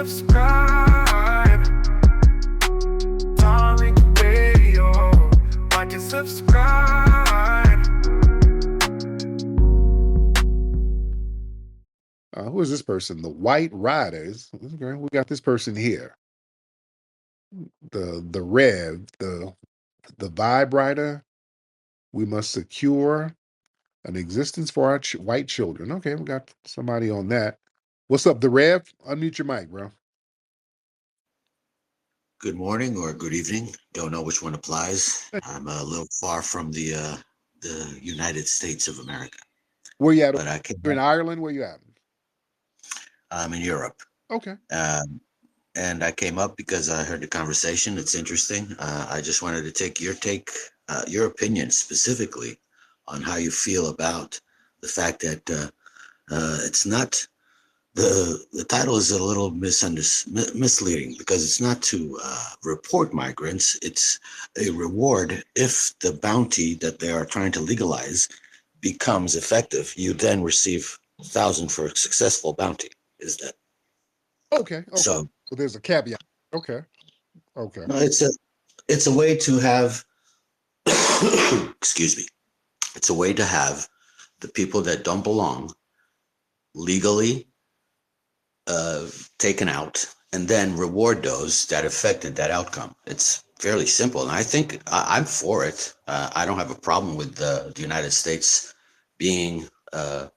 subscribe. Darling Radio. Like and subscribe. Who is this person? The White Riders. Okay, we got this person here. The Rev, the Vibe Rider. We must secure an existence for our white children. Okay, we got somebody on that. What's up, the Rev? Unmute your mic, bro. Good morning or good evening. Don't know which one applies. I'm a little far from the United States of America. Where you at? But You're in Ireland? Where you at? I'm in Europe. Okay. And I came up because I heard the conversation. It's interesting. I just wanted to take your opinion specifically on how you feel about the fact that it's not. The title is a little misleading because it's not to report migrants. It's a reward if the bounty that they are trying to legalize becomes effective. You then receive 1,000 for a successful bounty. Is that okay? So there's a caveat. Okay. No, it's a way to have. Excuse me. It's a way to have the people that don't belong legally taken out and then reward those that affected that outcome. It's fairly simple. And I think I'm for it. I don't have a problem with the United States being a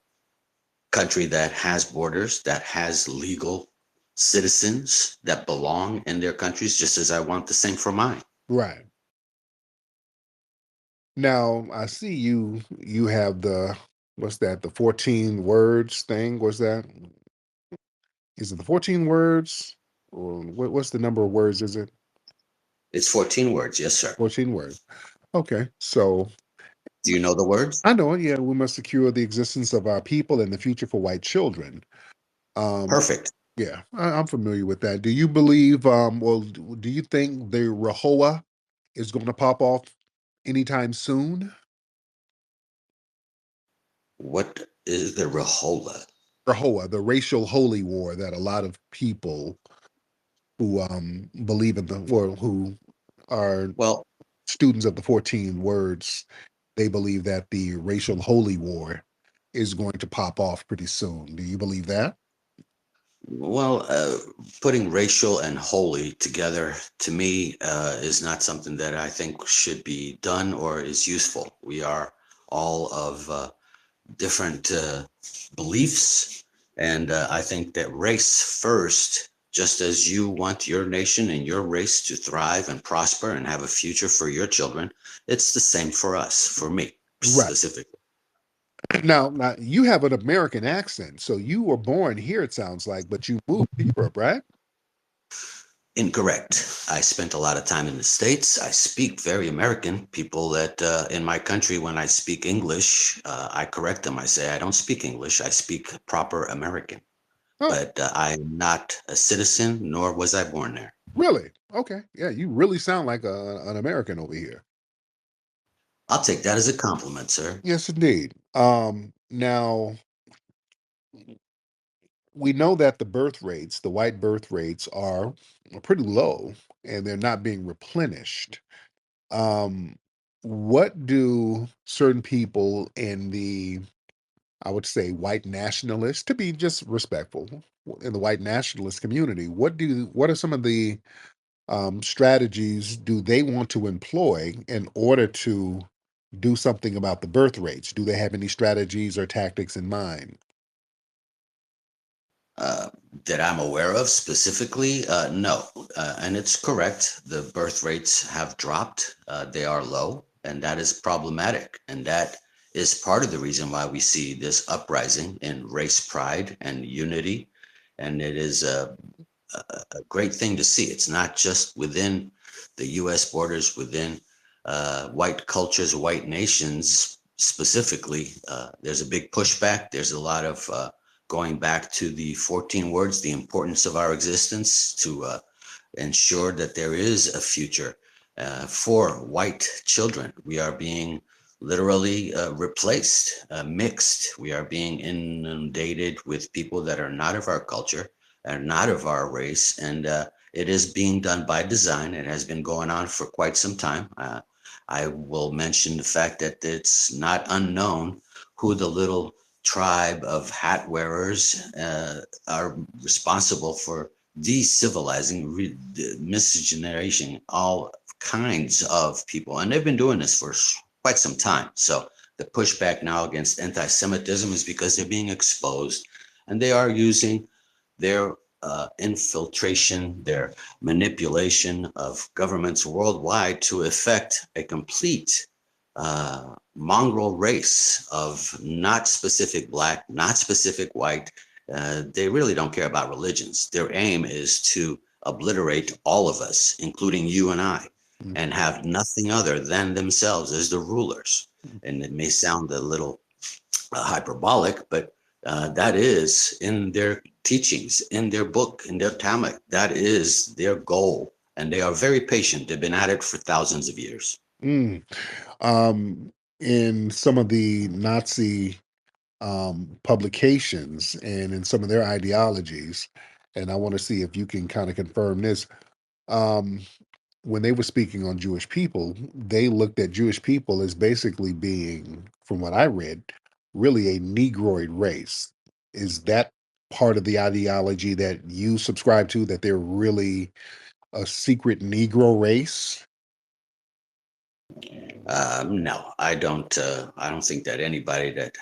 country that has borders, that has legal citizens that belong in their countries, just as I want the same for mine. Right. Now, I see you have what's that, the 14 words thing? What's that? Is it the 14 words? Or what's the number of words, is it? It's 14 words, yes, sir. 14 words. Okay, so. Do you know the words? I know it, yeah. We must secure the existence of our people and the future for white children. Perfect. Yeah, I'm familiar with that. Do you believe, do you think the RAHOA is going to pop off anytime soon? What is the RAHOA? RAHOA, the racial holy war that a lot of people who believe in who are students of the 14 words, they believe that the racial holy war is going to pop off pretty soon. Do you believe that? Well, putting racial and holy together to me is not something that I think should be done or is useful. We are all of different beliefs, and I think that race first, just as you want your nation and your race to thrive and prosper and have a future for your children, it's the same for us, for me specifically. Now, you have an American accent, so you were born here, it sounds like, but you moved to Europe, right? Incorrect. I spent a lot of time in the States. I speak very American. People that in my country, when I speak English, I correct them. I say, I don't speak English. I speak proper American. Oh. But I'm not a citizen, nor was I born there. Really? Okay. Yeah, you really sound like an American over here. I'll take that as a compliment, sir. Yes, indeed. Now, we know that the white birth rates are pretty low, and they're not being replenished. What do certain people in the, I would say, white nationalists, to be just respectful, in the white nationalist community, what are some of the strategies do they want to employ in order to do something about the birth rates? Do they have any strategies or tactics in mind? That I'm aware of specifically, no. And it's correct. The birth rates have dropped. They are low, and that is problematic. And that is part of the reason why we see this uprising in race pride and unity. And it is a great thing to see. It's not just within the U.S. borders, within white cultures, white nations specifically. There's a big pushback. There's a lot of going back to the 14 words, the importance of our existence to ensure that there is a future for white children. We are being literally replaced, mixed. We are being inundated with people that are not of our culture, are not of our race, and it is being done by design. It has been going on for quite some time. I will mention the fact that it's not unknown who the little tribe of hat wearers are responsible for decivilizing, miscegenation, all kinds of people. And they've been doing this for quite some time. So the pushback now against anti-Semitism is because they're being exposed, and they are using their infiltration, their manipulation of governments worldwide to effect a complete mongrel race of not specific black, not specific white. They really don't care about religions. Their aim is to obliterate all of us, including you and I, and have nothing other than themselves as the rulers. And it may sound a little hyperbolic, but that is in their teachings, in their book, in their Talmud. That is their goal. And they are very patient. They've been at it for thousands of years. Mm. In some of the Nazi publications and in some of their ideologies, and I want to see if you can kind of confirm this. Um, when they were speaking on Jewish people, they looked at Jewish people as basically being, from what I read, really a Negroid race. Is that part of the ideology that you subscribe to, that they're really a secret Negro race? No, I don't. I don't think that anybody that,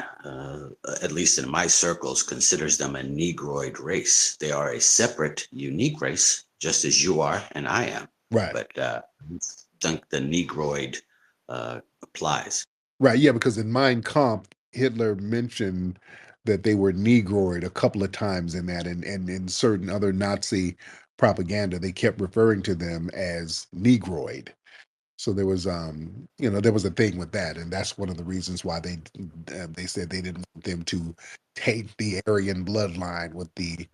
at least in my circles, considers them a Negroid race. They are a separate, unique race, just as you are and I am. Right. But I don't think the Negroid applies. Right, yeah, because in Mein Kampf, Hitler mentioned that they were Negroid a couple of times in that, and in certain other Nazi propaganda, they kept referring to them as Negroid. So there was, there was a thing with that, and that's one of the reasons why they said they didn't want them to taint the Aryan bloodline with the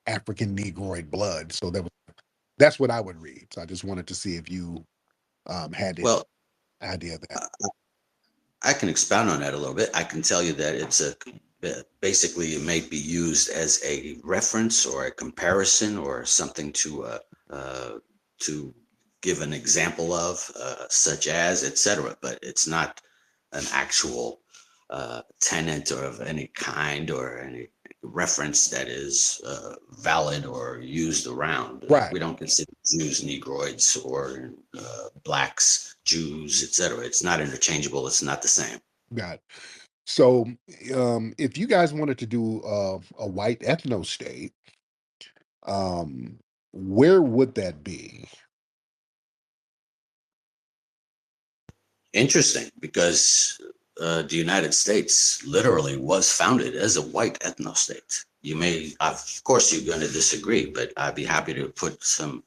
African Negroid blood. So that's what I would read. So I just wanted to see if you had any Well, idea of that. I can expound on that a little bit. I can tell you that it's basically it may be used as a reference or a comparison or something to give an example of, such as, etc. But it's not an actual tenant or of any kind or any reference that is valid or used around. Right. We don't consider Jews Negroids or blacks Jews, etc. It's not interchangeable. It's not the same. Got it. So, if you guys wanted to do a white ethno state, um, where would that be? Interesting, because the United States literally was founded as a white ethno state. You may, of course, you're going to disagree, but I'd be happy to put some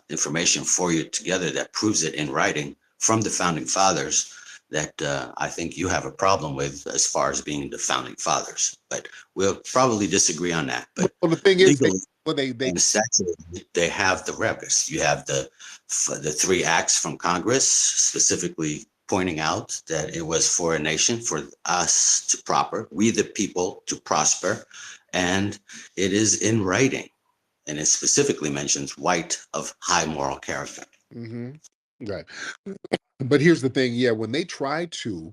information for you together that proves it in writing from the founding fathers that I think you have a problem with as far as being the founding fathers. But we'll probably disagree on that. But Well, the thing is, legally, they and statutorily, they have the records. You have the three acts from Congress specifically pointing out that it was for a nation, for us to prosper, we the people to prosper, and it is in writing, and it specifically mentions white of high moral character. hmm right. But here's the thing, yeah, when they tried to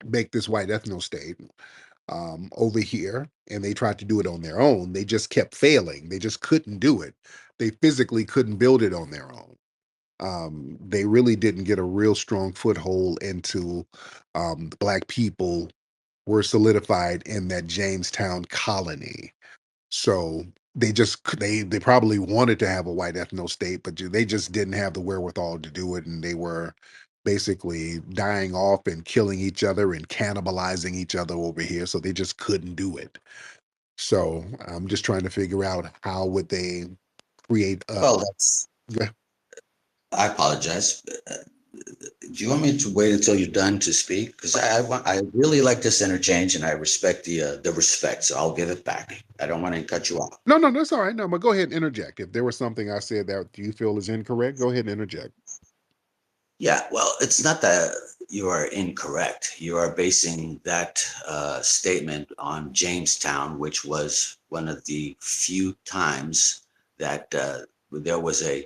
make this white ethno state over here, and they tried to do it on their own, they just kept failing. They just couldn't do it. They physically couldn't build it on their own. They really didn't get a real strong foothold into the black people were solidified in that Jamestown colony. So they probably wanted to have a white ethno state, but they just didn't have the wherewithal to do it, and they were basically dying off and killing each other and cannibalizing each other over here. So they just couldn't do it. So I'm just trying to figure out how would they create Well, that's, yeah. I apologize. Do you want me to wait until you're done to speak? Because I really like this interchange, and I respect the respect. So I'll give it back. I don't want to cut you off. No, that's all right. No, but go ahead and interject. If there was something I said that you feel is incorrect, go ahead and interject. Yeah, well, it's not that you are incorrect. You are basing that statement on Jamestown, which was one of the few times that there was a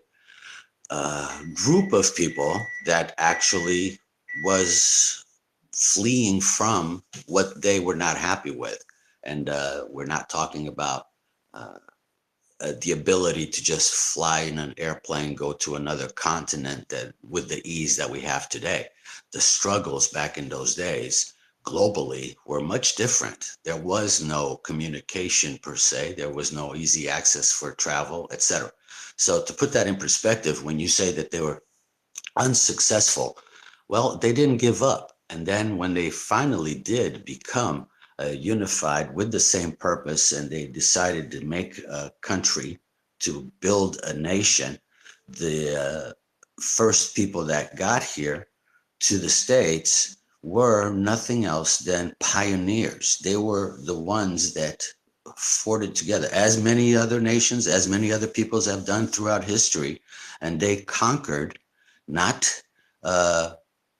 group of people that actually was fleeing from what they were not happy with. And we're not talking about uh, the ability to just fly in an airplane, go to another continent that with the ease that we have today. The struggles back in those days globally were much different. There was no communication per se. There was no easy access for travel, etc. So to put that in perspective, when you say that they were unsuccessful, well, they didn't give up. And then when they finally did become unified with the same purpose and they decided to make a country, to build a nation, the first people that got here to the States were nothing else than pioneers. They were the ones that forged it together, as many other nations, as many other peoples have done throughout history. And they conquered, not uh,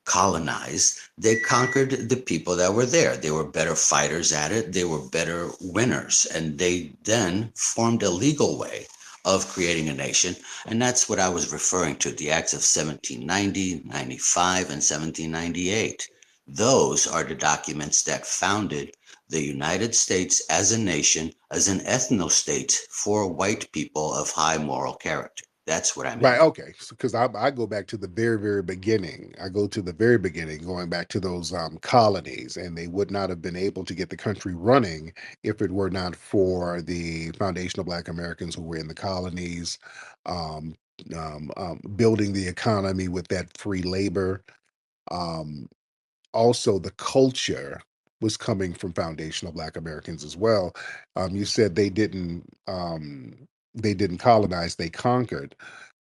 colonized. They conquered the people that were there. They were better fighters at it. They were better winners. And they then formed a legal way of creating a nation. And that's what I was referring to, the acts of 1790, 95, and 1798. Those are the documents that founded the United States as a nation, as an ethno state for white people of high moral character. That's what I Right. mean. Okay. Because I go back to the very, very beginning. I go to the very beginning, going back to those colonies, and they would not have been able to get the country running if it were not for the foundational Black Americans who were in the colonies, um, building the economy with that free labor. Um, Also, the culture was coming from foundational Black Americans as well. You said they didn't colonize, they conquered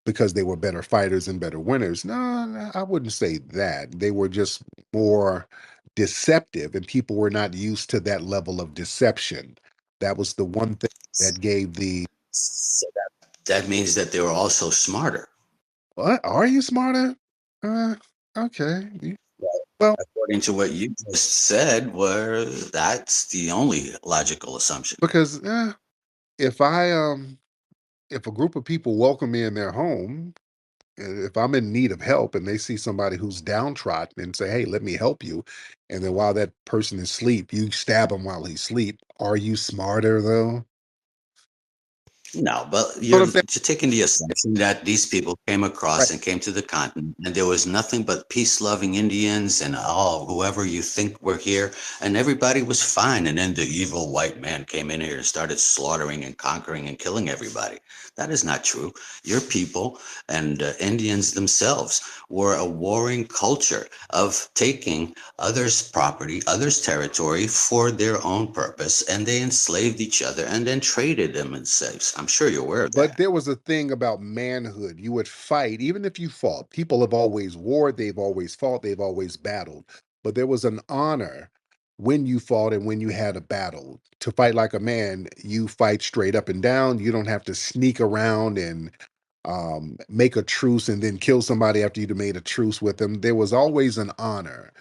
because they were better fighters and better winners. No, no, I wouldn't say that. They were just more deceptive, and people were not used to that level of deception. That was the one thing that gave the So that means that they were also smarter. what? Are you smarter? Uh, okay. Well, According to what you just said, where that's the only logical assumption. because if if a group of people welcome me in their home, if I'm in need of help and they see somebody who's downtrodden and say, "Hey, let me help you," and then while that person is asleep, you stab him while he's asleep. Are you smarter though? No, but You know you're what I'm saying? taking the assumption that these people came Right. across and came to the continent, and there was nothing but peace-loving Indians and all whoever you think were here, and everybody was fine. And then the evil white man came in here and started slaughtering and conquering and killing everybody. That is not true. Your people and Indians themselves were a warring culture of taking others' property, others' territory for their own purpose, and they enslaved each other and then traded them as slaves. I'm sure you're aware of But that. there was a thing about manhood. You would fight, even if you fought. People have always warred, they've always fought, they've always battled. But there was an honor when you fought and when you had a battle. To fight like a man, you fight straight up and down. You don't have to sneak around and make a truce and then kill somebody after you'd made a truce with them. There was always an honor.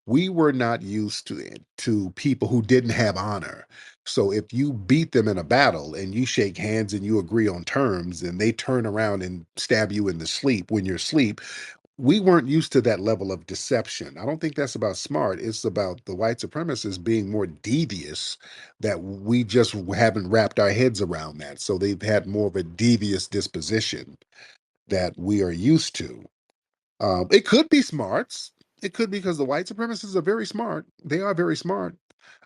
We were not used to it, to people who didn't have honor. So if you beat them in a battle and you shake hands and you agree on terms and they turn around and stab you in the sleep when you're asleep, we weren't used to that level of deception. I don't think that's about smart. It's about the white supremacists being more devious, that we just haven't wrapped our heads around that. So they've had more of a devious disposition that we are used to. It could be smarts. It could be because the white supremacists are very smart. They are very smart.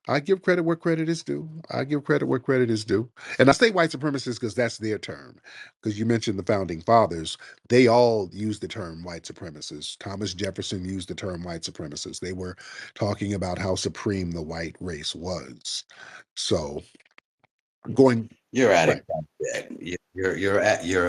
I give credit where credit is due. I give credit where credit is due. And I say white supremacists because that's their term. Because you mentioned the founding fathers, they all used the term white supremacists. Thomas Jefferson used the term white supremacists. They were talking about how supreme the white race was. So going You're adding right. quite a bit. You're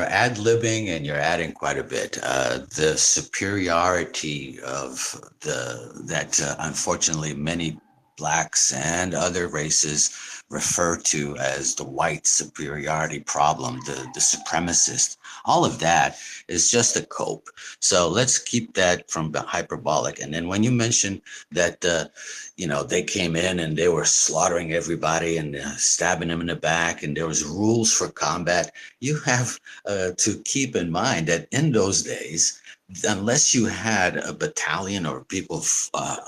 ad libbing and you're adding quite a bit. The superiority of the that unfortunately many blacks and other races refer to as the white superiority problem, the supremacist. All of that is just a cope. So let's keep that from the hyperbolic. And then when you mention that, they came in and they were slaughtering everybody and stabbing them in the back, and there was rules for combat, you have to keep in mind that in those days, unless you had a battalion or people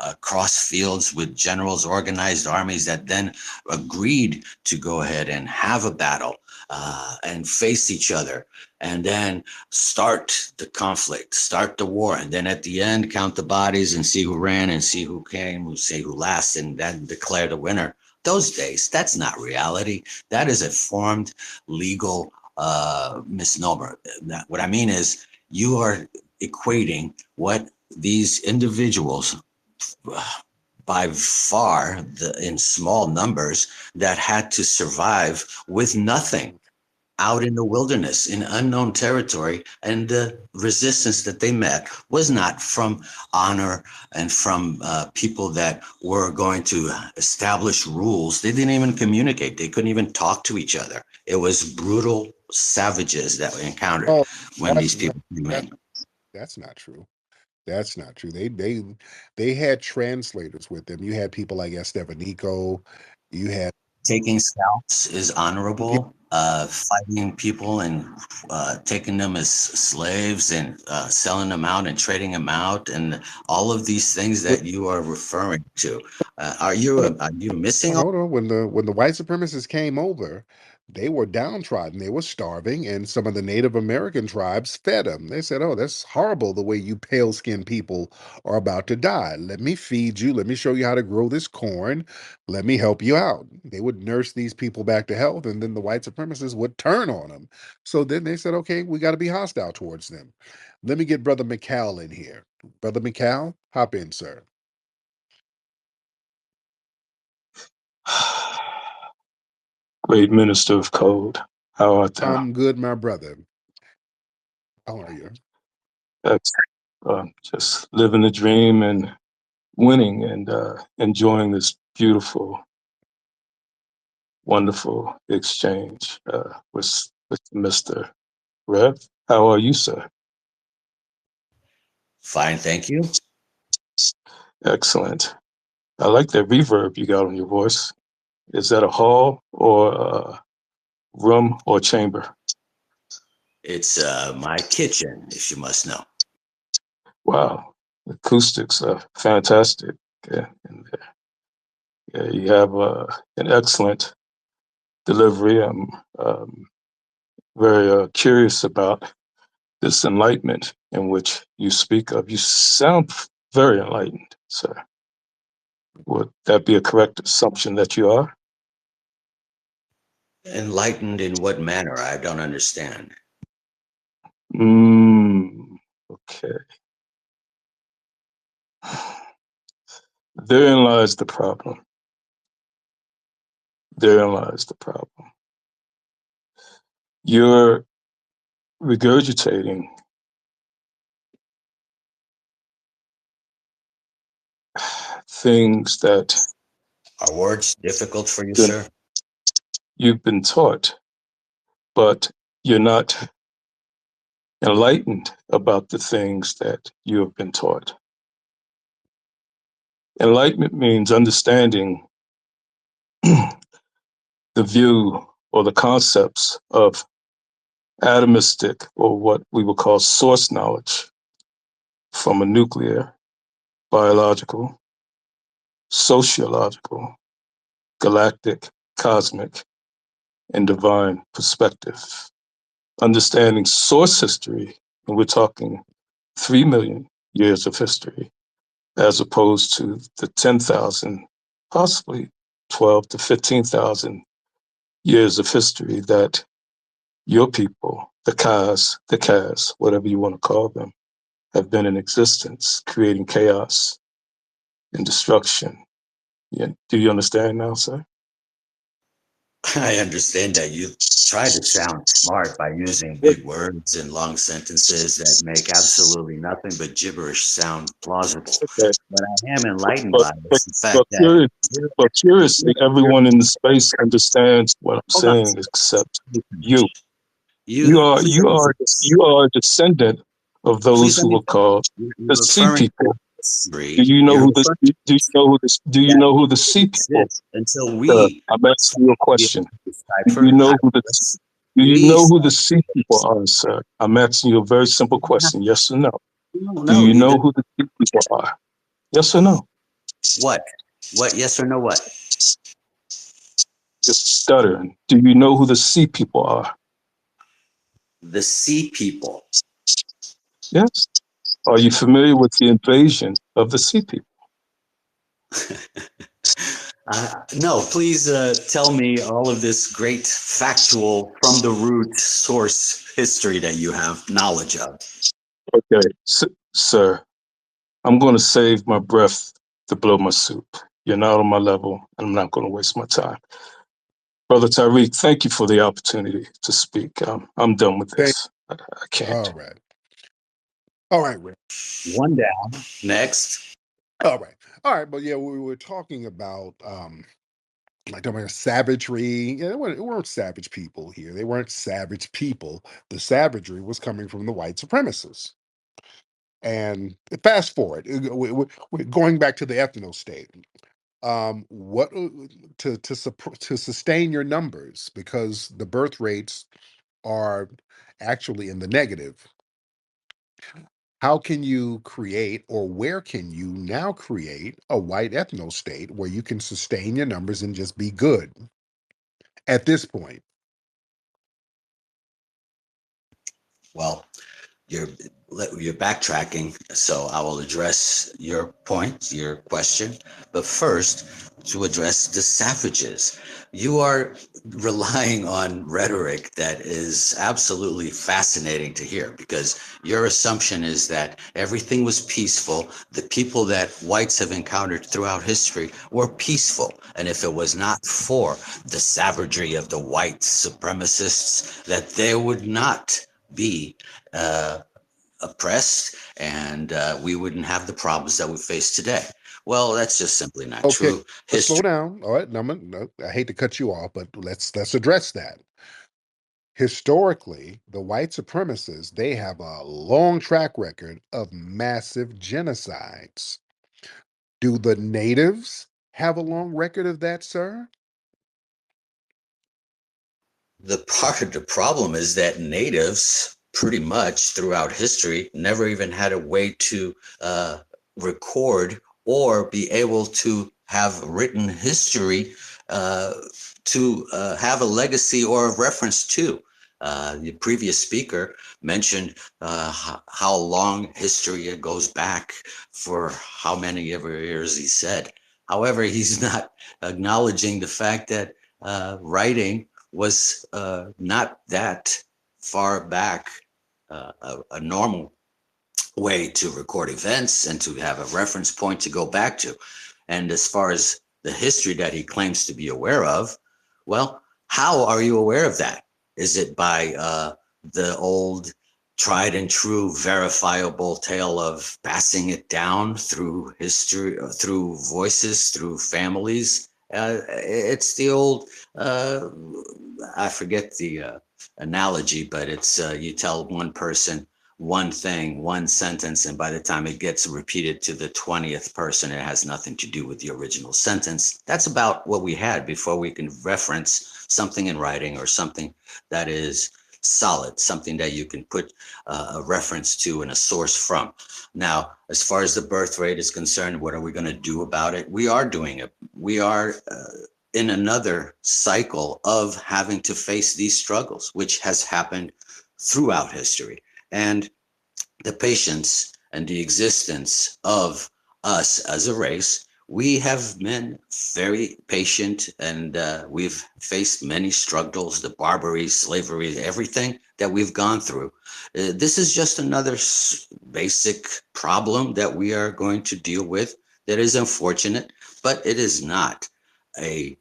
across fields with generals, organized armies that then agreed to go ahead and have a battle and face each other, and then start the conflict, start the war, and then at the end count the bodies and see who ran and see who came, who say who last, and then declare the winner. Those days, that's not reality. That is a formed legal misnomer. What I mean is, you are equating what these individuals, by far in small numbers, that had to survive with nothing out in the wilderness in unknown territory, and the resistance that they met was not from honor and from people that were going to establish rules. They didn't even communicate. They couldn't even talk to each other. It was brutal savages that we encountered Oh, when that's these people came that, in. that's not true. That's not true. They had translators with them. You had people like Estevanico. You had Taking scalps is yeah, honorable. Fighting people and taking them as slaves and selling them out and trading them out, and all of these things that you are referring to. Are you missing all? hold on. When the white supremacists came over, they were downtrodden. They were starving, and some of the Native American tribes fed them. They said, "Oh, that's horrible the way you pale-skinned people are about to die. Let me feed you. Let me show you how to grow this corn. Let me help you out." They would nurse these people back to health, and then the white supremacists would turn on them. So then they said, "Okay, we got to be hostile towards them." Let me get Brother McCall in here. Brother McCall, hop in, sir. Great minister of code. How art thou? I'm good, my brother. How are you? That's just living the dream and winning and enjoying this beautiful, wonderful exchange with Mr. Rev. How are you, sir? Fine, thank you. Excellent. I like that reverb you got on your voice. Is that a hall or a room or chamber? It's my kitchen, if you must know. Wow, acoustics are fantastic. Yeah, and, yeah, you have an excellent delivery. I'm very curious about this enlightenment in which you speak of. You sound very enlightened, sir. Would that be a correct assumption that you are? Enlightened in what manner? I don't understand. Okay. Therein lies the problem. Therein lies the problem. You're regurgitating things that Are words difficult for you, sir? you've been taught, but you're not enlightened about the things that you have been taught. Enlightenment means understanding the view or the concepts of atomistic, or what we would call source knowledge, from a nuclear, biological, sociological, galactic, cosmic, and divine perspective. Understanding source history, and we're talking 3 million years of history, as opposed to the 10,000, possibly 12 to 15,000 years of history that your people, the Kas, whatever you want to call them, have been in existence, creating chaos and destruction. Yeah. Do you understand now, sir? I understand that you try to sound smart by using But, big words and long sentences that make absolutely nothing but gibberish sound plausible. okay, But I am enlightened but, by but, this, the fact but, that curious, you're, but curiously, you're everyone in the space understands what I'm hold on a saying second. except Let me you. finish. Please answer this. You are a descendant of those Please let who me were finish. called the You're sea referring to people. Do history. you know You're who the referring do you know who the do you that know who the sea didn't people? exist until Sir, we I'm asking you a be question. able to Do you decipher know who the hieroglyphs. do you We know who the started sea people are, sir? I'm asking you a very simple question. Yes or no? no, Do no, you you know did who the sea people are? Yes or no? what? What? Yes or no? What? You're stuttering. Do you know who the sea people are? The sea people. Yes. Are you familiar with the invasion of the sea people? No, please tell me all of this great factual from the root source history that you have knowledge of. Okay, sir, I'm going to save my breath to blow my soup. You're not on my level, and I'm not going to waste my time. Brother Tariq, thank you for the opportunity to speak. I'm done with Thank. this. I can't. All right. All right, Rick. One down. Next. All right. All right. But yeah, we were talking about like talking about savagery. Yeah, they weren't savage people here. They weren't savage people. The savagery was coming from the white supremacists. And fast forward, we're going back to the ethno state. What to sustain your numbers, because the birth rates are actually in the negative. How can you create, or where can you now create a white ethno state where you can sustain your numbers and just be good at this point? Well, you're you're backtracking, so I will address your point, your question. But first, to address the savages, you are relying on rhetoric that is absolutely fascinating to hear, because your assumption is that everything was peaceful. The people that whites have encountered throughout history were peaceful, and if it was not for the savagery of the white supremacists, that there would not be uh, oppressed, and we wouldn't have the problems that we face today. Well, that's just simply not Okay, true. let's slow History. down. All right, no, I hate to cut you off, but let's address that. Historically, the white supremacists, they have a long track record of massive genocides. Do the natives have a long record of that, sir? The part of the problem is that natives, pretty much throughout history, never even had a way to record or be able to have written history uh, to have a legacy or a reference to. The previous speaker mentioned how long history it goes back, for how many ever years he said. However, he's not acknowledging the fact that writing was not that far back, a normal way to record events and to have a reference point to go back to. And as far as the history that he claims to be aware of, well, how are you aware of that? Is it by the old tried and true verifiable tale of passing it down through history, through voices, through families? It's the old, I forget the analogy, but it's you tell one person one thing, one sentence, and by the time it gets repeated to the 20th person, it has nothing to do with the original sentence. That's about what we had before we can reference something in writing, or something that is solid, something that you can put a reference to and a source from. Now, as far as the birth rate is concerned, what are we going to do about it? We are doing it. We are in another cycle of having to face these struggles, which has happened throughout history. And the patience and the existence of us as a race, we have been very patient, and we've faced many struggles, the Barbary, slavery, everything that we've gone through. This is just another basic problem that we are going to deal with, that is unfortunate, but it is not a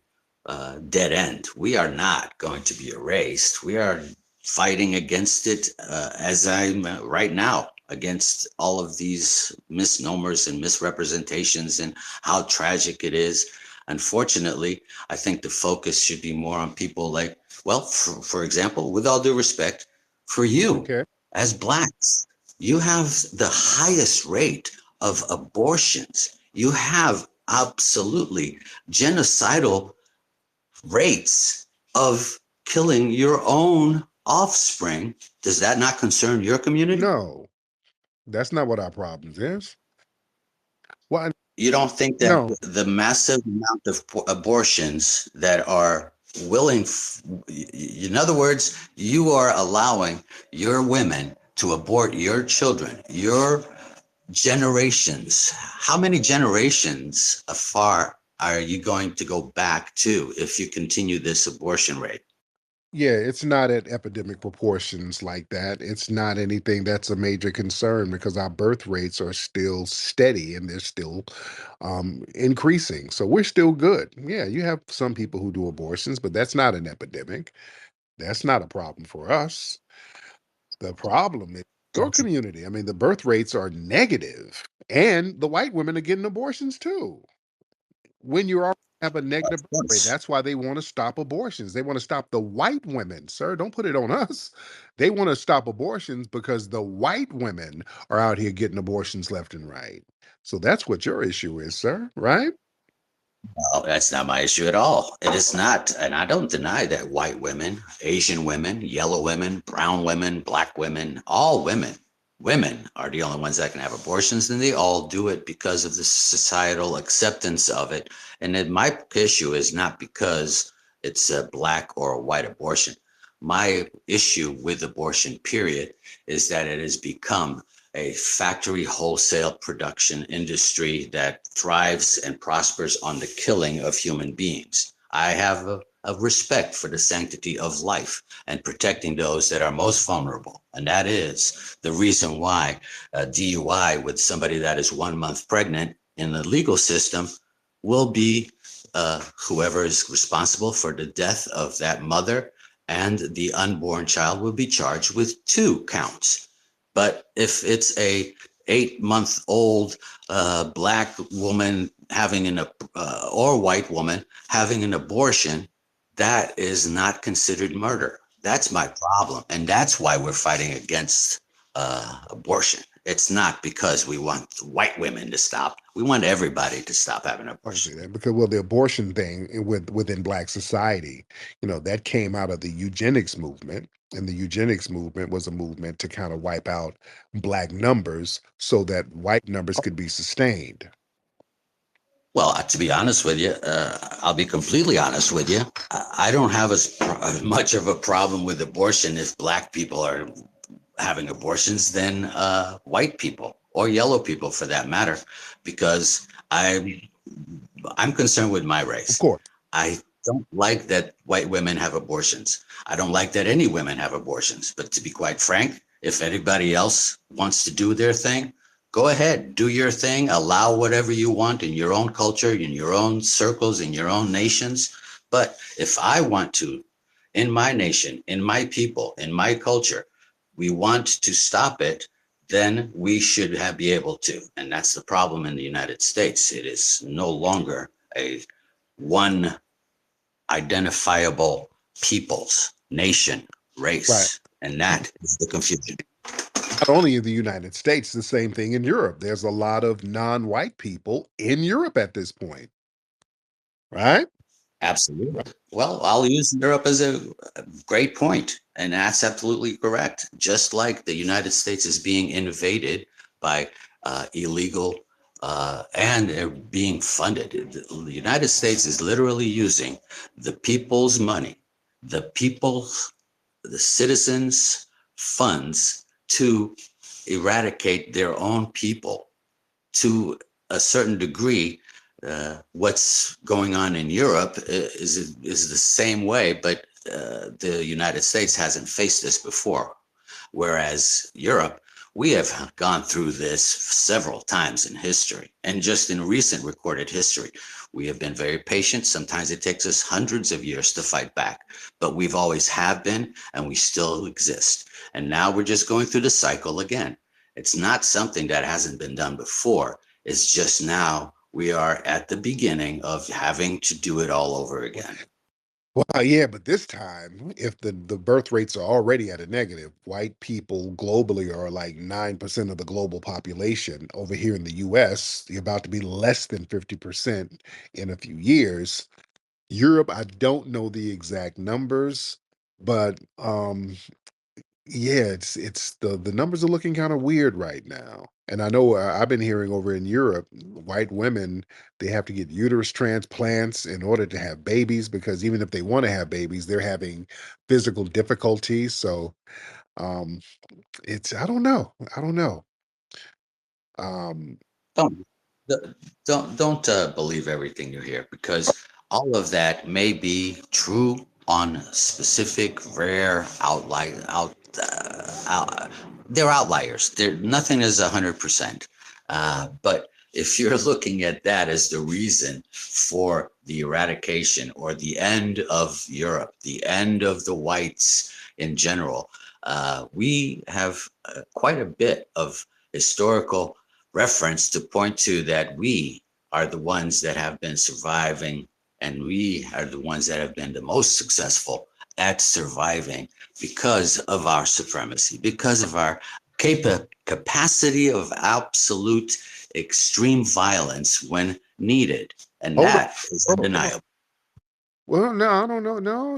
dead end. We are not going to be erased. We are fighting against it as I'm right now against all of these misnomers and misrepresentations and how tragic it is. Unfortunately, I think the focus should be more on people like, well, for example, with all due respect, for you Okay. as blacks, you have the highest rate of abortions. You have absolutely genocidal rates of killing your own offspring. Does that not concern your community? No, that's not what our problems is. Well, You don't think that no. the massive amount of abortions that are willing, in other words, you are allowing your women to abort your children, your generations. How many generations afar are you going to go back to if you continue this abortion rate? Yeah, it's not at epidemic proportions like that. It's not anything that's a major concern because our birth rates are still steady and they're still increasing. So we're still good. Yeah, you have some people who do abortions, but that's not an epidemic. That's not a problem for us. The problem is your community. I mean, the birth rates are negative, and the white women are getting abortions too. When you already have a negative Of birth rate, course. that's why they want to stop abortions. They want to stop the white women, sir. Don't put it on us. They want to stop abortions because the white women are out here getting abortions left and right. So that's what your issue is, sir, right? Oh, that's not my issue at all. It is not. And I don't deny that white women, Asian women, yellow women, brown women, black women, all women are the only ones that can have abortions. And they all do it because of the societal acceptance of it. And then my issue is not because it's a black or a white abortion. My issue with abortion, period, is that it has become a factory wholesale production industry that thrives and prospers on the killing of human beings. I have a respect for the sanctity of life and protecting those that are most vulnerable. And that is the reason why a DUI with somebody that is 1 month pregnant in the legal system will be whoever is responsible for the death of that mother and the unborn child will be charged with 2 counts. But if it's a 8 month old black woman having or white woman having an abortion, that is not considered murder. That's my problem, and that's why we're fighting against abortion. It's not because we want white women to stop. We want everybody to stop having I can see abortion. that because well, the abortion thing within Black society, that came out of the eugenics movement, and the eugenics movement was a movement to kind of wipe out Black numbers so that white numbers could be sustained. Well, to be honest with you, I'll be completely honest with you. I don't have as much of a problem with abortion if black people are having abortions than white people or yellow people for that matter, because I'm concerned with my Of race. course, I don't like that white women have abortions. I don't like that any women have abortions. But to be quite frank, if anybody else wants to do their thing, go ahead, do your thing, allow whatever you want in your own culture, in your own circles, in your own nations. But if I want to, in my nation, in my people, in my culture, we want to stop it, then we should be able to. And that's the problem in the United States. It is no longer a one identifiable peoples, nation, right. race. And that is the confusion. Not only in the United States, the same thing in Europe. There's a lot of non-white people in Europe at this point, right? Absolutely. Well, I'll use Europe as a great point, and that's absolutely correct. Just like the United States is being invaded by illegal and they're being funded. The United States is literally using the people's money, the people's, the citizens' funds to eradicate their own people to a certain degree. What's going on in Europe is the same way, but the United States hasn't faced this before. Whereas Europe, We have gone through this several times in history, and just in recent recorded history. We have been very patient. Sometimes it takes us hundreds of years to fight back, but we've always have been, and we still exist. And now we're just going through the cycle again. It's not something that hasn't been done before. It's just now we are at the beginning of having to do it all over again. Well, yeah, but this time, if the birth rates are already at a negative, white people globally are like 9% of the global population. Over here in the US, you're about to be less than 50% in a few years. Europe, I don't know the exact numbers, but yeah, it's the numbers are looking kind of weird right now. And I know I've been hearing over in Europe, white women, they have to get uterus transplants in order to have babies because even if they want to have babies, they're having physical difficulties. So um it's I don't know. I don't know. Um Don't don't believe everything you hear, because all of that may be true on specific rare out they're outliers. There nothing is 100%. But if you're looking at that as the reason for the eradication or the end of Europe, the end of the whites in general, we have quite a bit of historical reference to point to that we are the ones that have been surviving, and we are the ones that have been the most successful at surviving because of our supremacy, because of our capacity of absolute extreme violence when needed. And hold on. that is Hold on. undeniable. Well, no, I don't know. No,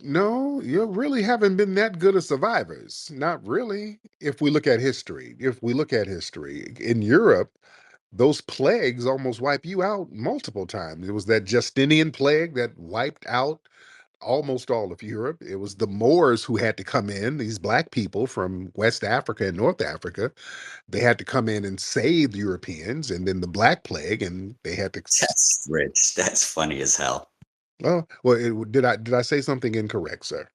no, you really haven't been that good of survivors. Not really. If we look at history in Europe, those plagues almost wipe you out multiple times. It was that Justinian plague that wiped out almost all of Europe. It was the Moors who had to come in, these black people from West Africa and North Africa. They had to come in and save the Europeans, and then the Black Plague, and they had to. That's rich. That's funny as hell. Oh, well, did I say something incorrect, sir?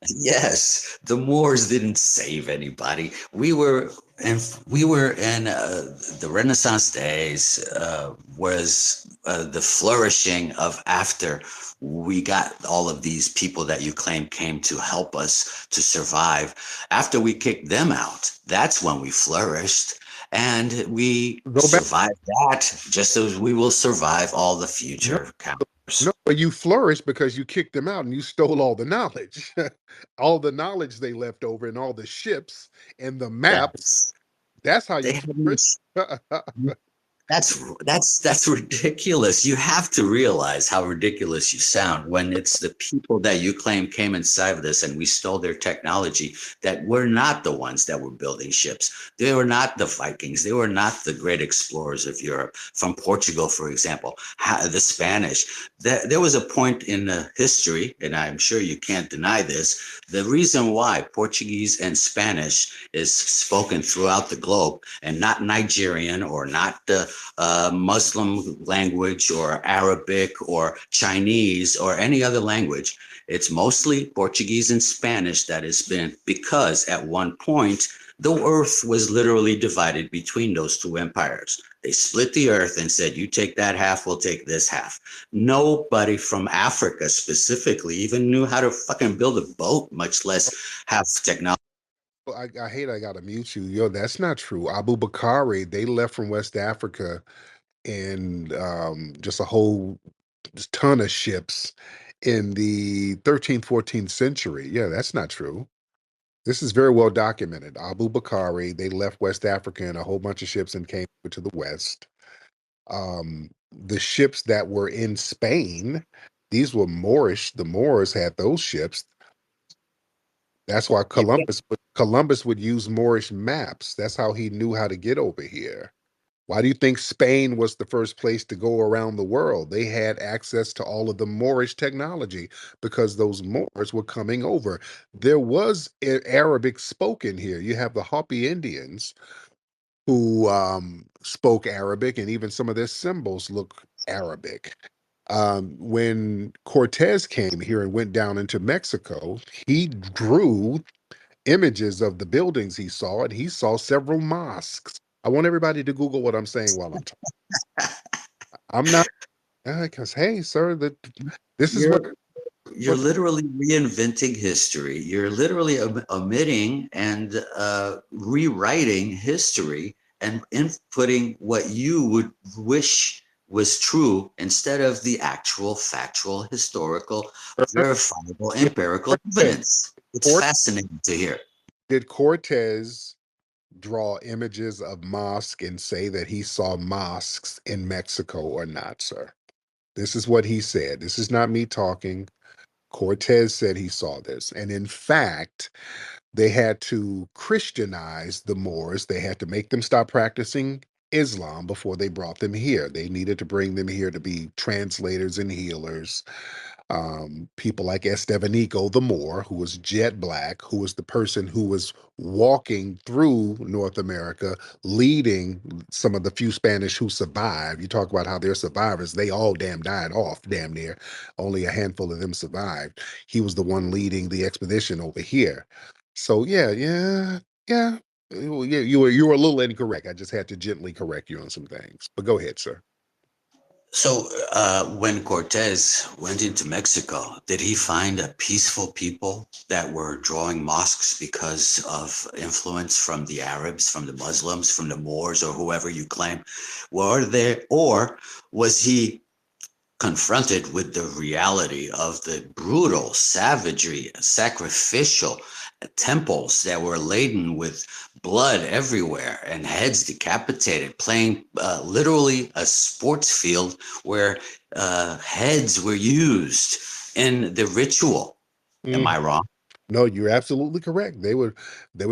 Yes, the Moors didn't save anybody. We were in the Renaissance days. Was the flourishing of after we got all of these people that you claim came to help us to survive. After we kicked them out, that's when we flourished, and we Go back. survived that, just as we will survive all the No, future no, counters. but you flourished because you kicked them out and you stole all the knowledge, all the knowledge they left over, and all the ships and the maps. Yes, That's how they you hadn't. flourished. That's ridiculous. You have to realize how ridiculous you sound when it's the people that you claim came inside of this and we stole their technology that were not the ones that were building ships. They were not the Vikings. They were not the great explorers of Europe. From Portugal, for example, the Spanish. There was a point in the history, and I'm sure you can't deny this. The reason why Portuguese and Spanish is spoken throughout the globe and not Nigerian or not Muslim language or Arabic or Chinese or any other language. It's mostly Portuguese and Spanish that has been, because at one point, the earth was literally divided between those two empires. They split the earth and said, you take that half, we'll take this half. Nobody from Africa specifically even knew how to fucking build a boat, much less have technology. Well, I hate I gotta mute you. Yo, that's not true. Abu Bakari, they left from West Africa and just a whole ton of ships in the 13th, 14th century. Yeah, that's not true. This is very well documented. Abu Bakari, they left West Africa in a whole bunch of ships and came to the West. The ships that were in Spain, these were Moorish. The Moors had those ships. That's why Columbus would use Moorish maps. That's how he knew how to get over here. Why do you think Spain was the first place to go around the world? They had access to all of the Moorish technology because those Moors were coming over. There was Arabic spoken here. You have the Hopi Indians who spoke Arabic, and even some of their symbols look Arabic. When Cortez came here and went down into Mexico, he drew images of the buildings he saw, and he saw several mosques. I want everybody to Google what I'm saying while I'm talking. I'm not, because hey, sir, this is You're you're what literally reinventing history. You're literally omitting and rewriting history and inputting what you would wish was true instead of the actual factual, historical, verifiable, yeah, empirical Cortez, evidence. It's Cort- fascinating to hear. did Cortez draw images of mosque and say that he saw mosques in Mexico or not, sir? This is what he said. This is not me talking. Cortez said he saw this. And in fact, they had to Christianize the Moors. They had to make them stop practicing Islam before they brought them here. They needed to bring them here to be translators and healers. People like Estevanico the Moor, who was jet black, who was the person who was walking through North America, leading some of the few Spanish who survived. You talk about how they're survivors, they all died off, damn near. Only a handful of them survived. He was the one leading the expedition over here. So yeah. Well, yeah, you were a little incorrect. I just had to gently correct you on some things. But go ahead, sir. So, when Cortez went into Mexico, did he find a peaceful people that were drawing mosques because of influence from the Arabs, from the Muslims, from the Moors, or whoever you claim? Were there, or was he confronted with the reality of the brutal savagery, sacrificial temples that were laden with blood everywhere and heads decapitated, playing literally a sports field where heads were used in the ritual? Am I Mhm. wrong? No, you're absolutely correct. They were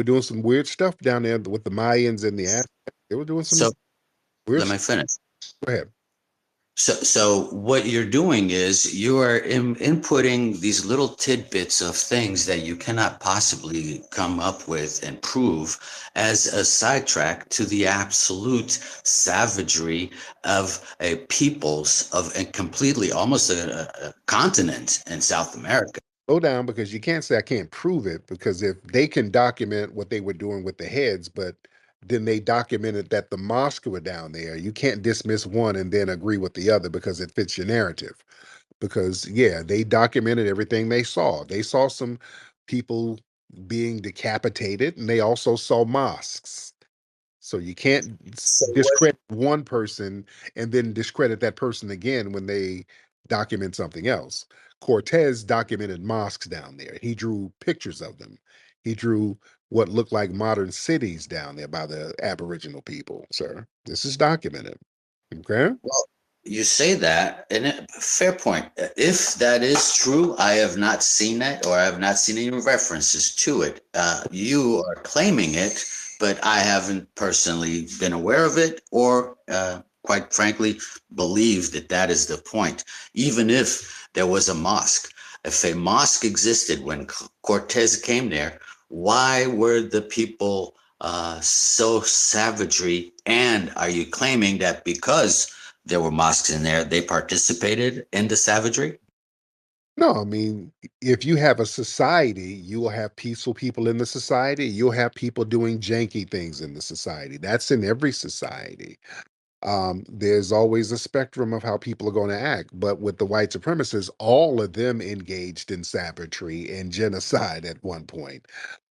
doing some weird stuff down there with the Mayans and the Aztecs. They were doing some So weird let stuff. me finish. Go ahead. So what you're doing is you are inputting these little tidbits of things that you cannot possibly come up with and prove as a sidetrack to the absolute savagery of a peoples of a completely almost a continent in South America. Slow down because you can't say I can't prove it because if they can document what they were doing with the heads, but then they documented that the mosque were down there, you can't dismiss one and then agree with the other because it fits your narrative. Because yeah, they documented everything they saw. They saw some people being decapitated and they also saw mosques. So you can't So what discredit one person and then discredit that person again when they document something else. Cortez documented mosques down there. He drew pictures of them. He drew what looked like modern cities down there by the Aboriginal people, sir. This is documented. Okay? Well, you say that, and fair point. If that is true, I have not seen that, or I have not seen any references to it. You are claiming it, but I haven't personally been aware of it, or quite frankly, believe that that is the point. Even if there was a mosque, if a mosque existed when Cortez came there, why were the people so savagery? And are you claiming that because there were mosques in there, they participated in the savagery? No, I mean, if you have a society, you will have peaceful people in the society. You'll have people doing janky things in the society. That's in every society. There's always a spectrum of how people are going to act. But with the white supremacists, all of them engaged in savagery and genocide at one point.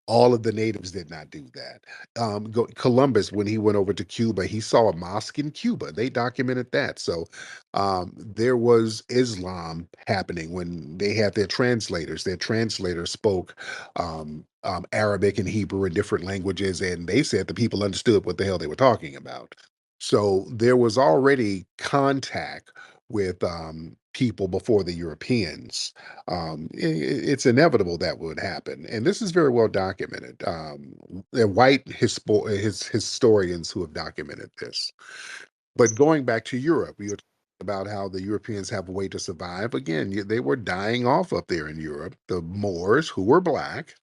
All of the natives did not do that. Columbus, when he went over to Cuba, he saw a mosque in Cuba. They documented that. So there was Islam happening when they had their translators. Their translators spoke Arabic and Hebrew and different languages, and they said the people understood what the hell they were talking about. So there was already contact with people before the Europeans. It's inevitable that would happen, and this is very well documented. They're white historians who have documented this. But going back to Europe, we were talking about how the Europeans have a way to survive. Again, they were dying off up there in Europe. The Moors, who were black,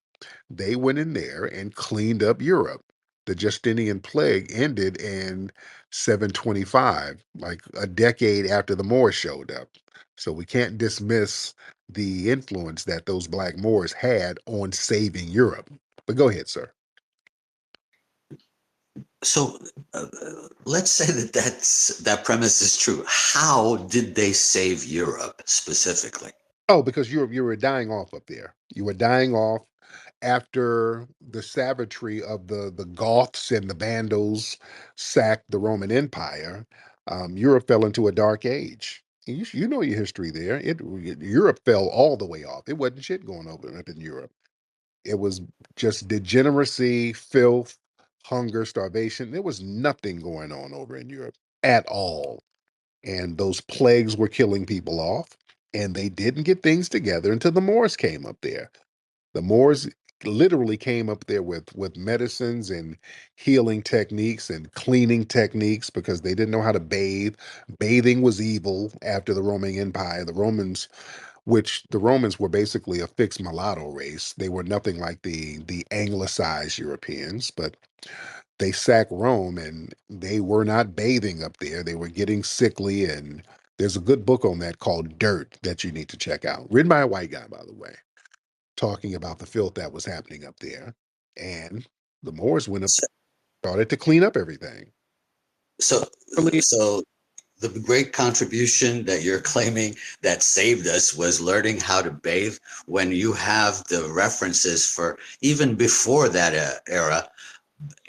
they went in there and cleaned up Europe. The Justinian plague ended in 725, like a decade after the Moors showed up. So we can't dismiss the influence that those black Moors had on saving Europe. But go ahead, sir. So let's say that that premise is true. How did they save Europe specifically? Oh, because you were dying off up there. You were dying off after the savagery of the Goths and the Vandals sacked the Roman Empire. Europe fell into a dark age. You know your history there. Europe fell all the way off. It wasn't shit going over up in Europe. It was just degeneracy, filth, hunger, starvation. There was nothing going on over in Europe at all. And those plagues were killing people off. And they didn't get things together until the Moors came up there. The Moors literally came up there with medicines and healing techniques and cleaning techniques because they didn't know how to bathe. Bathing was evil after the Roman Empire. The Romans were basically a fixed mulatto race. They were nothing like the anglicized Europeans, but they sacked Rome and they were not bathing up there. They were getting sickly, and there's a good book on that called Dirt that you need to check out. Written by a white guy, by the way, talking about the filth that was happening up there. And the Moors went up, So, started to clean up everything. so, Really, so the great contribution that you're claiming that saved us was learning how to bathe, when you have the references for even before that era,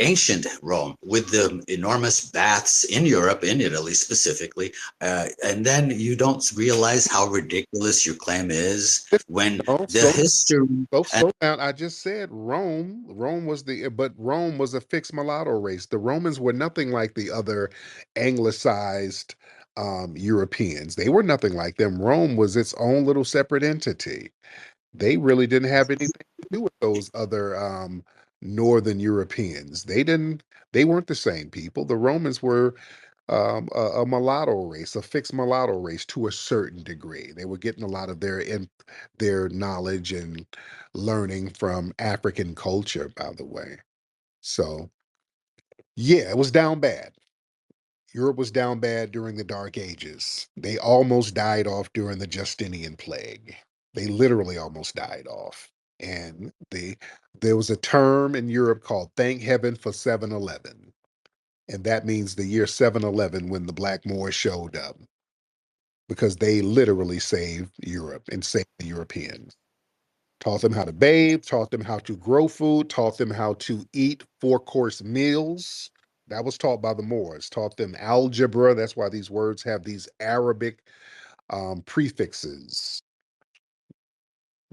ancient Rome, with the enormous baths in Europe, in Italy specifically, and then you don't realize how ridiculous your claim is when no, the history. slow down. I just said Rome. But Rome was a fixed mulatto race. The Romans were nothing like the other anglicized Europeans. They were nothing like them. Rome was its own little separate entity. They really didn't have anything to do with those other northern Europeans. They weren't the same people. The Romans were a mulatto race, a fixed mulatto race to a certain degree. They were getting a lot of their knowledge and learning from African culture, by the way. So yeah, it was down bad. Europe was down bad during the Dark Ages. They almost died off during the Justinian plague. They literally almost died off. And there was a term in Europe called "Thank Heaven for 711." And that means the year 711 when the Black Moors showed up, because they literally saved Europe and saved the Europeans. Taught them how to bathe, taught them how to grow food, taught them how to eat four-course meals. That was taught by the Moors. Taught them algebra. That's why these words have these Arabic prefixes.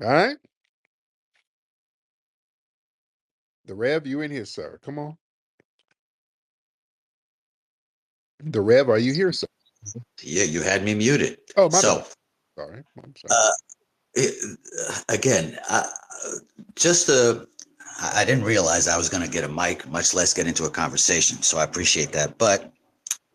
All right? The Rev, you in here, sir. Come on. The Rev, are you here, sir? Yeah, you had me muted. Oh, my So bad. Sorry. I'm sorry. again, just I didn't realize I was going to get a mic, much less get into a conversation. So I appreciate that. But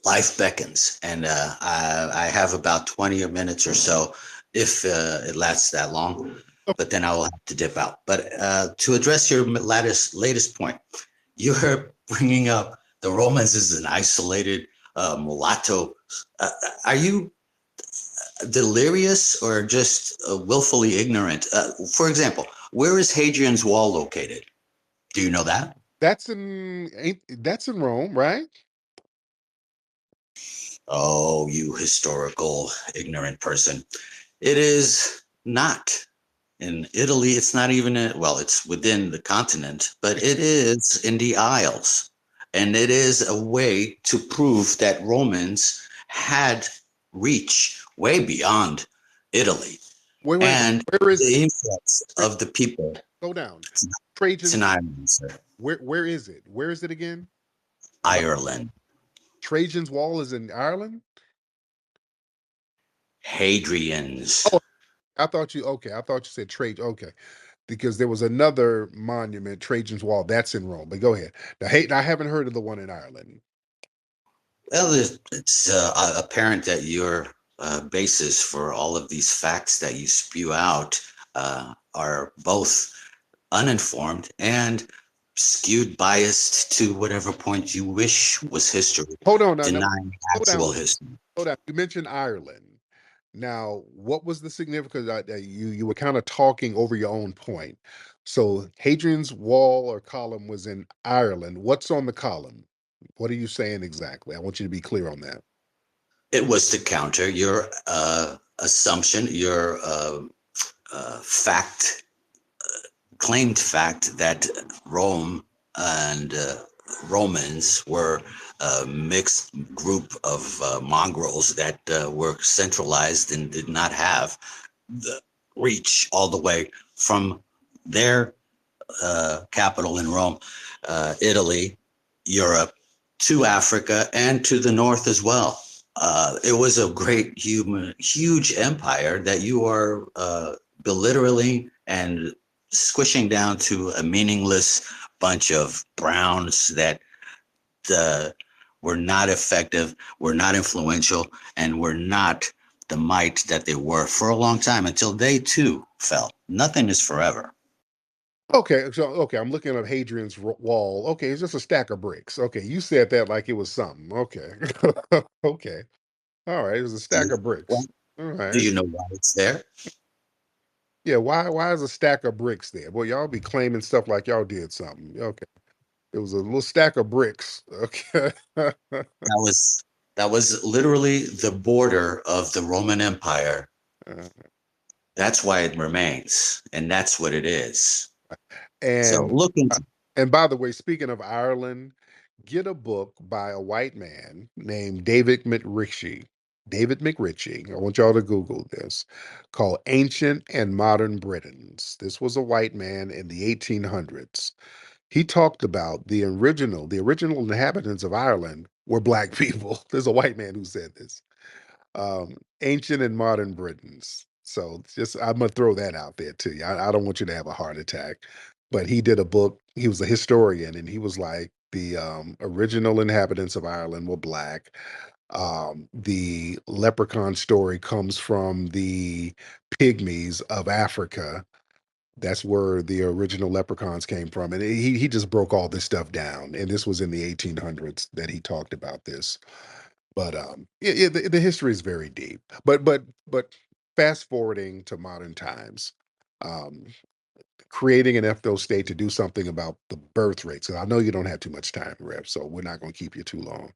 life beckons, and I have about 20 minutes or so, if it lasts that long. But then I will have to dip out. But to address your latest point, you're bringing up the Romans as an isolated mulatto. Are you delirious or just willfully ignorant? For example, where is Hadrian's Wall located? Do you know that? That's in Rome, right? Oh, you historical ignorant person. It is not. In Italy, it's not even, well, it's within the continent, but it is in the Isles. And it is a way to prove that Romans had reach way beyond Italy. Wait. And Where is the influence of the people. Slow down. It's an island, sir. Where is it? Where is it again? Ireland. Trajan's Wall is in Ireland? Hadrian's. Oh, I thought you said Trajan. Okay. Because there was another monument, Trajan's Wall, that's in Rome. But go ahead. Now, I haven't heard of the one in Ireland. Well, it's apparent that your basis for all of these facts that you spew out are both uninformed and skewed, biased to whatever point you wish was history, Hold on now. denying Slow down. actual history. Hold on. You mentioned Ireland. Now, what was the significance? You were kind of talking over your own point. So Hadrian's Wall or column was in Ireland. What's on the column? What are you saying exactly? I want you to be clear on that. It was to counter your assumption, your fact, claimed fact that Rome and Romans were a mixed group of mongrels that were centralized and did not have the reach all the way from their capital in Rome, Italy, Europe, to Africa, and to the north as well. It was a great, huge empire that you are belittling and squishing down to a meaningless bunch of browns that were not effective, were not influential, and were not the might that they were for a long time until they too fell. Nothing is forever. Okay, so okay, I'm looking at Hadrian's Wall. Okay, it's just a stack of bricks. Okay, you said that like it was something. Okay, okay, all right, it was a stack of Well, bricks. All do right, you know why it's there? yeah. Why is a stack of bricks there? Well, y'all be claiming stuff like y'all did something. Okay, it was a little stack of bricks. Okay, Was that was literally the border of the Roman Empire. Uh, That's why it remains, and that's what it is. So and look uh, into. and by the way, speaking of Ireland, get a book by a white man named David McRitchie. David McRitchie. I want y'all to Google this, called Ancient and Modern Britons. This was a white man in the 1800s. He talked about the original inhabitants of Ireland were black people. There's a white man who said this. Ancient and modern Britons. So just I'm gonna throw that out there to you. I don't want you to have a heart attack. But he did a book. He was a historian, and he was like the original inhabitants of Ireland were black. The leprechaun story comes from the pygmies of Africa. That's where the original leprechauns came from, and he just broke all this stuff down. And this was in the 1800s that he talked about this. But the history is very deep. But fast forwarding to modern times, um, creating an ethno state to do something about the birth rates. And I know you don't have too much time, Rev, so we're not going to keep you too long.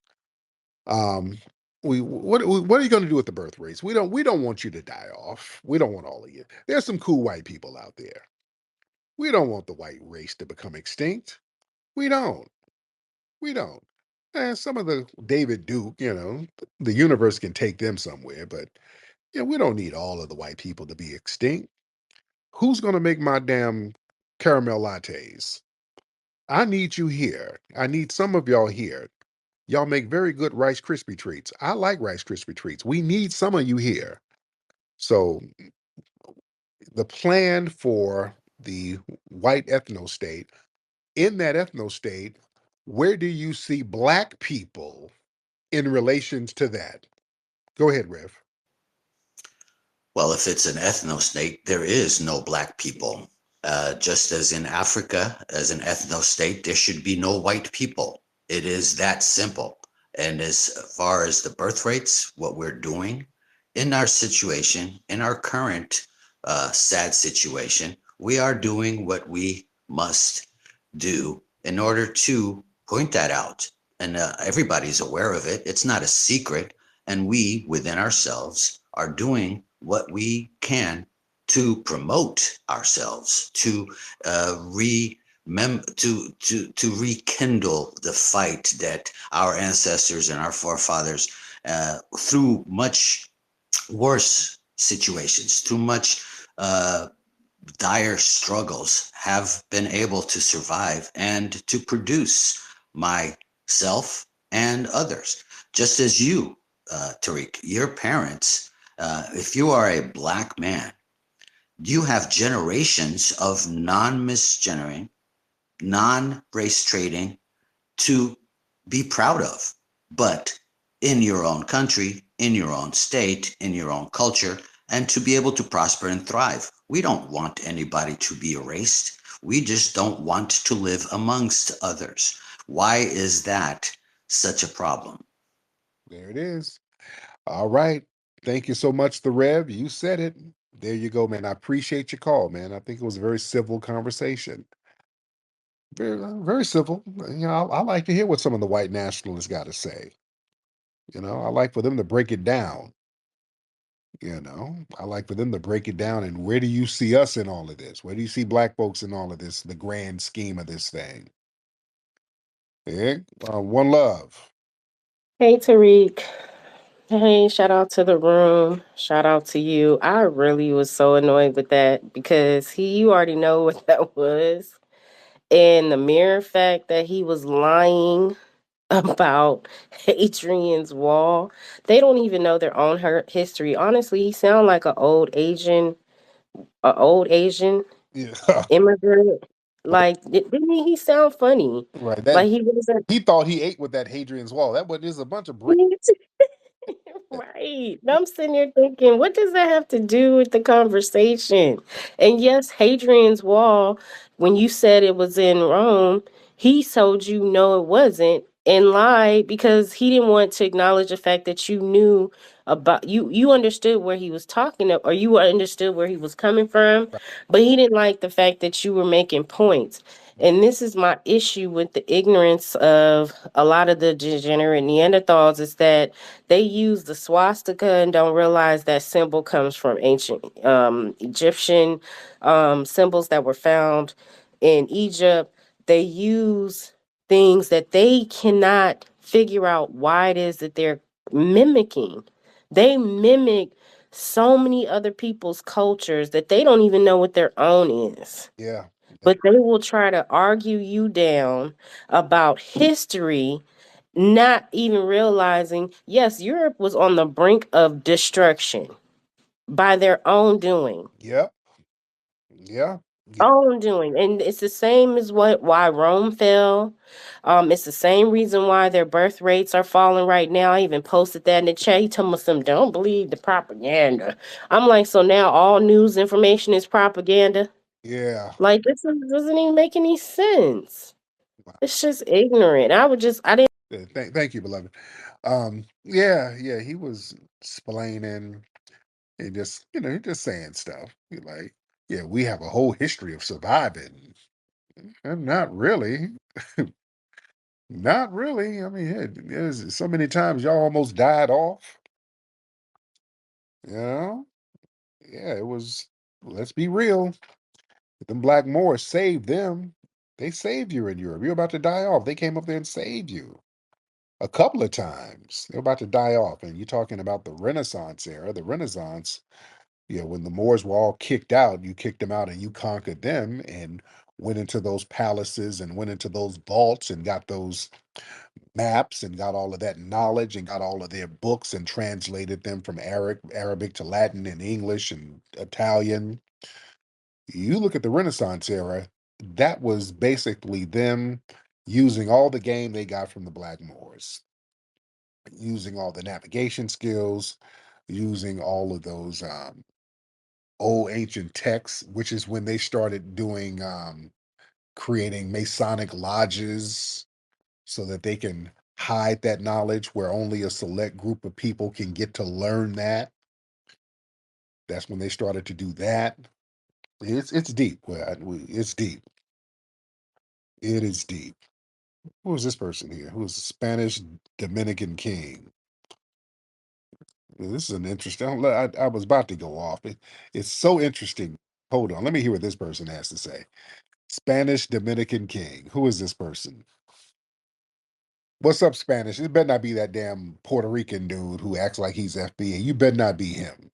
Um, what are you going to do with the birth rates? We don't want you to die off. We don't want all of you. There's some cool white people out there. We don't want the white race to become extinct. We don't. We don't. Some of the David Duke, the universe can take them somewhere, but we don't need all of the white people to be extinct. Who's gonna make my damn caramel lattes? I need you here. I need some of y'all here. Y'all make very good Rice Krispie treats. I like Rice Krispie treats. We need some of you here. So the plan for the white ethno state, in that ethno state, where do you see black people in relations to that? Go ahead, Rev. Well, if it's an ethno state, there is no black people. Just as in Africa, as an ethno state, there should be no white people. It is that simple. And as far as the birth rates, what we're doing in our situation, in our current sad situation, we are doing what we must do in order to point that out. And everybody's aware of it. It's not a secret. And we, within ourselves, are doing what we can to promote ourselves, to to rekindle the fight that our ancestors and our forefathers, through much worse situations, through much dire struggles, have been able to survive and to produce myself and others. Just as you, Tariq, your parents, if you are a black man, you have generations of non-misgendering, non-race trading to be proud of. But in your own country, in your own state, in your own culture, and to be able to prosper and thrive. We don't want anybody to be erased. We just don't want to live amongst others. Why is that such a problem? There it is. All right. Thank you so much, the Rev. You said it. There you go, man. I appreciate your call, man. I think it was a very civil conversation. Very civil. I like to hear what some of the white nationalists got to say. I like for them to break it down. I like for them to break it down. And where do you see us in all of this? Where do you see black folks in all of this, the grand scheme of this thing? Yeah. One love. Hey, Tariq. Hey, shout out to the room. Shout out to you. I really was so annoyed with that because you already know what that was. And the mere fact that he was lying about Hadrian's Wall, they don't even know their own history. Honestly, he sound like a old Asian Yeah. immigrant. Like, didn't he sound funny? Right. That Like he wasn't. he thought he ate with that Hadrian's Wall. That was just a bunch of brick. Right. I'm sitting here thinking, what does that have to do with the conversation? And yes, Hadrian's Wall, when you said it was in Rome, he told you no, it wasn't, and lied because he didn't want to acknowledge the fact that you knew about you understood where he was or you understood where he was coming from, but he didn't like the fact that you were making points. And this is my issue with the ignorance of a lot of the degenerate Neanderthals is that they use the swastika and don't realize that symbol comes from ancient Egyptian symbols that were found in Egypt. They use things that they cannot figure out why it is that they're mimicking. They mimic so many other people's cultures that they don't even know what their own is. Yeah. But they will try to argue you down about history, not even realizing, yes, Europe was on the brink of destruction by their own doing. Yep. Yeah. Own doing. And it's the same as why Rome fell. It's the same reason why their birth rates are falling right now. I even posted that in the chat. He told me some don't believe the propaganda. I'm like, so now all news information is propaganda? Yeah. Like doesn't even make any sense. It's just ignorant. I didn't. Thank you, beloved. Yeah, he was splaining and just, he just saying stuff. He like, yeah, we have a whole history of surviving. And not really. Not really. I mean, there's so many times y'all almost died off. You know? Yeah, it was, let's be real. Them Black Moors saved them. They saved you in Europe. You're about to die off. They came up there and saved you a couple of times. They're about to die off. And you're talking about the Renaissance era. The Renaissance, when the Moors were all kicked out, you kicked them out and you conquered them and went into those palaces and went into those vaults and got those maps and got all of that knowledge and got all of their books and translated them from Arabic to Latin and English and Italian. You look at the Renaissance era, that was basically them using all the game they got from the Black Moors, using all the navigation skills, using all of those old ancient texts, which is when they started doing creating Masonic lodges so that they can hide that knowledge where only a select group of people can get to learn that. That's when they started to do that. It's deep. It's deep. It is deep. Who is this person here? Who is a Spanish Dominican king? This is an interesting. I was about to go off. It's so interesting. Hold on. Let me hear what this person has to say. Spanish Dominican king. Who is this person? What's up, Spanish? It better not be that damn Puerto Rican dude who acts like he's FBI. You better not be him.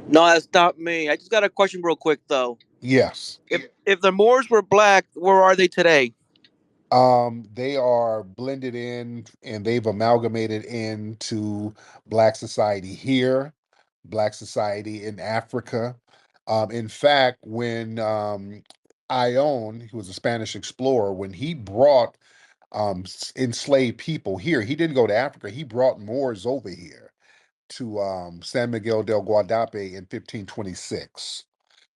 No, that's not me. I just got a question real quick though. Yes. If the Moors were black, where are they today? They are blended in and they've amalgamated into Black society here, Black society in Africa. In fact, when Ion, who was a Spanish explorer, when he brought enslaved people here, he didn't go to Africa, he brought Moors over here to San Miguel del Guadape in 1526.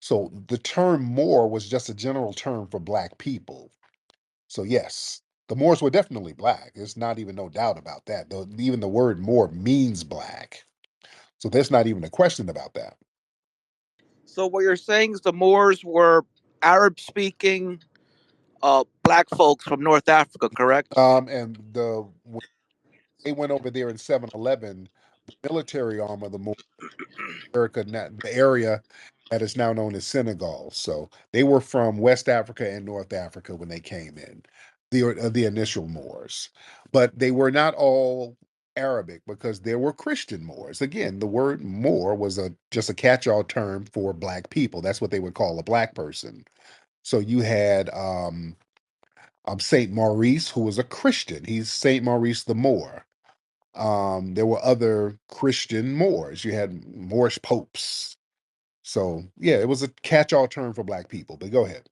So the term Moor was just a general term for Black people. So yes, the Moors were definitely Black. There's not even no doubt about that. Though even the word Moor means Black. So there's not even a question about that. So what you're saying is the Moors were Arab-speaking black folks from North Africa, correct? And when they went over there in 711, the military arm of the Moors, the area that is now known as Senegal. So they were from West Africa and North Africa when they came in, the initial Moors. But they were not all Arabic, because there were Christian Moors. Again, the word Moor was just a catch-all term for black people. That's what they would call a black person. So you had Saint Maurice, who was a Christian. He's Saint Maurice the Moor. There were other Christian Moors. You had Moorish popes. So yeah, it was a catch-all term for black people. But go ahead.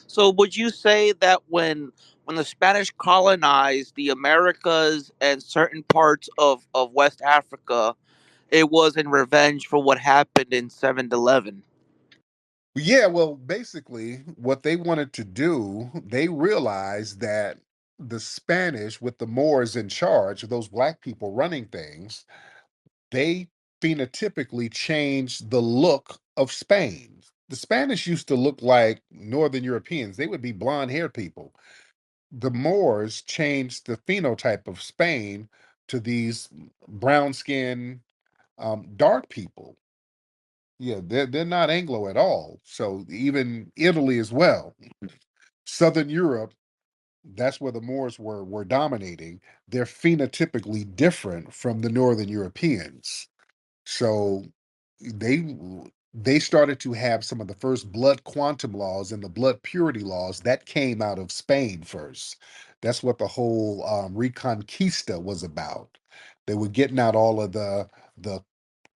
So would you say that when the Spanish colonized the Americas and certain parts of West Africa, it was in revenge for what happened in 711? Yeah, well, basically, what they wanted to do, they realized that the Spanish, with the Moors in charge, those black people running things, they phenotypically changed the look of Spain. The Spanish used to look like Northern Europeans. They would be blonde-haired people. The Moors changed the phenotype of Spain to these brown skin, dark people. Yeah, they're not Anglo at all. So even Italy as well, Southern Europe, that's where the Moors were dominating. They're phenotypically different from the Northern Europeans. So they they started to have some of the first blood quantum laws and the blood purity laws that came out of Spain first. That's what the whole Reconquista was about. They were getting out all of the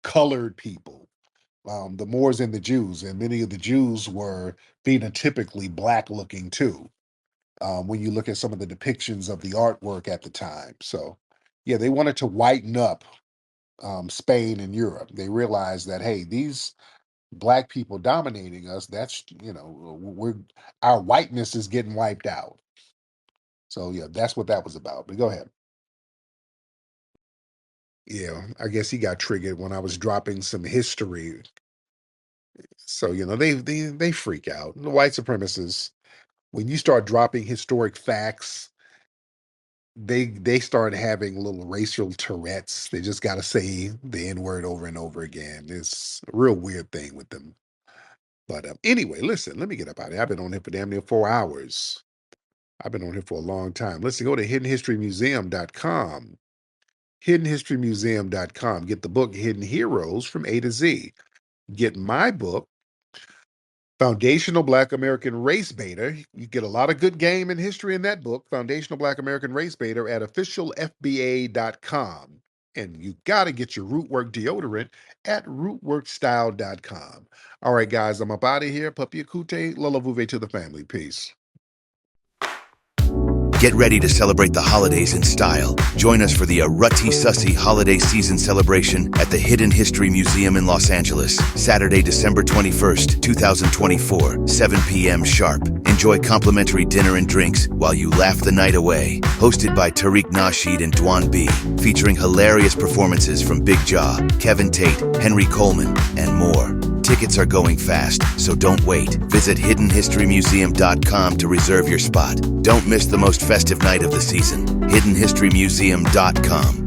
colored people, the Moors and the Jews, and many of the Jews were phenotypically black looking too. When you look at some of the depictions of the artwork at the time, so yeah, they wanted to whiten up Spain and Europe. They realized that, hey, these black people dominating us, that's, our whiteness is getting wiped out. So yeah, that's what that was about. But go ahead. Yeah, I guess he got triggered when I was dropping some history. So they freak out. The white supremacists, when you start dropping historic facts, they start having little racial Tourette's. They just got to say the N word over and over again. It's a real weird thing with them. But anyway, listen, let me get up out of here. I've been on here for damn near 4 hours. I've been on here for a long time. Listen, go to hiddenhistorymuseum.com. Hiddenhistorymuseum.com. Get the book Hidden Heroes from A to Z. Get my book, Foundational Black American Race Baiter. You get a lot of good game and history in that book, Foundational Black American Race Baiter, at officialfba.com. And you got to get your Rootwork deodorant at rootworkstyle.com. All right, guys, I'm up out of here. Papi Akute, Lola Vuve to the family. Peace. Get ready to celebrate the holidays in style. Join us for the Aruti Sussy Holiday Season Celebration at the Hidden History Museum in Los Angeles, Saturday, December 21st, 2024, 7 p.m. sharp. Enjoy complimentary dinner and drinks while you laugh the night away. Hosted by Tariq Nasheed and Dwan B, featuring hilarious performances from Big Jaw, Kevin Tate, Henry Coleman, and more. Tickets are going fast, so don't wait. Visit hiddenhistorymuseum.com to reserve your spot. Don't miss the most festive night of the season. hiddenhistorymuseum.com.